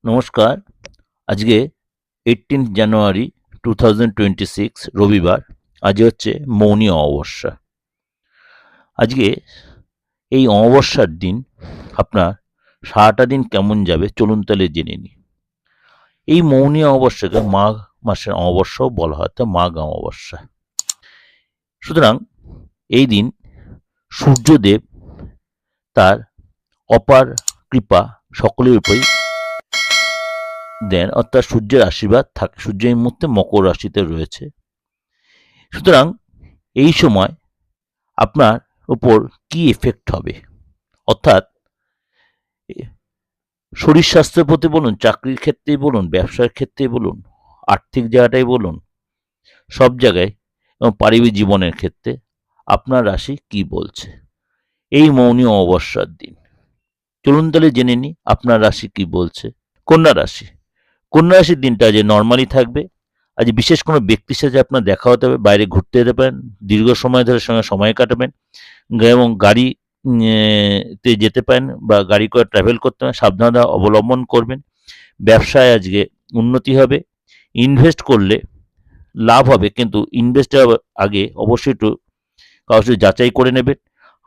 নমস্কার। আজকে 18 জানুয়ারি 2026 রবিবার। আজ হচ্ছে মৌনী অমাবস্যা। আজকে এই অমাবস্যার দিন আপনার সারাটা দিন কেমন যাবে চলুন তাহলে জেনে নিই। এই মৌনী অমাবস্যাকে মাঘ মাসের অমাবস্যাও বলা হয়, তা মাঘ অমাবস্যা। সুতরাং এই দিন সূর্যদেব তার অপার কৃপা সকলের উপরই দেন, অর্থাৎ সূর্যের আশীর্বাদ থাকে। সূর্য এই মুহূর্তে মকর রাশিতে রয়েছে। সুতরাং এই সময় আপনার উপর কি এফেক্ট হবে, অর্থাৎ শরীর স্বাস্থ্যের প্রতি বলুন, চাকরির ক্ষেত্রেই বলুন, ব্যবসার ক্ষেত্রেই বলুন, আর্থিক জায়গাটাই বলুন, সব জায়গায় এবং পারিবারিক জীবনের ক্ষেত্রে আপনার রাশি কি বলছে এই মৌনী অমাবস্যার দিন। চলুন তাহলে জেনে নিই আপনার রাশি কি বলছে। কন্যা রাশি। কন্যা রাশির দিনটা যে নর্মালি থাকবে। আজ বিশেষ কোনো ব্যক্তির সাথে আপনার দেখা হতে হবে, বাইরে ঘুরতে যেতে পারেন, দীর্ঘ সময় ধরে সঙ্গে সময় কাটাবেন এবং গাড়ি তে যেতে পারেন বা গাড়ি করে ট্রাভেল করতে পারেন, সাবধানতা অবলম্বন করবেন। ব্যবসায় আজকে উন্নতি হবে। ইনভেস্ট করলে লাভ হবে, কিন্তু ইনভেস্টের আগে অবশ্যই একটু কারোর সাথে যাচাই করে নেবেন।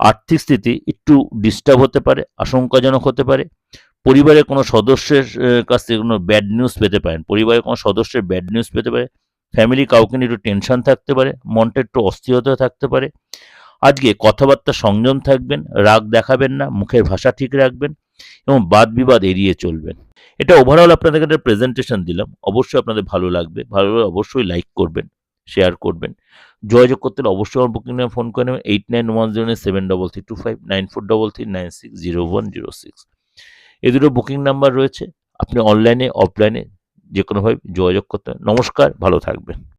আর্থিক স্থিতি একটু ডিস্টার্ব হতে পারে, আশঙ্কাজনক হতে পারে। পরিবারের কোনো সদস্যের কাছ থেকে কোনো ব্যাড নিউজ পেতে পারেন, পরিবারের কোনো সদস্যের ব্যাড নিউজ পেতে পারে। ফ্যামিলি কাউকে নিয়ে একটু টেনশন থাকতে পারে, মনটা একটু অস্থিরতা থাকতে পারে। আজকে কথাবার্তা সংযম থাকবেন, রাগ দেখাবেন না, মুখের ভাষা ঠিক রাখবেন এবং বাদ বিবাদ এড়িয়ে চলবেন। এটা ওভারঅল আপনাদের একটা প্রেজেন্টেশন দিলাম। অবশ্যই আপনাদের ভালো লাগবে। ভালো লাগলে অবশ্যই লাইক করবেন, শেয়ার করবেন। যোগাযোগ করতে হলে অবশ্যই আমার বুকিং নামে ফোন করে নেবেন 8910733259 9433960106। এই দুটো বুকিং নাম্বার রয়েছে। আপনি অনলাইনে অফলাইনে যে কোনোভাবে যোগাযোগ করতে পারেন। নমস্কার, ভালো থাকবেন।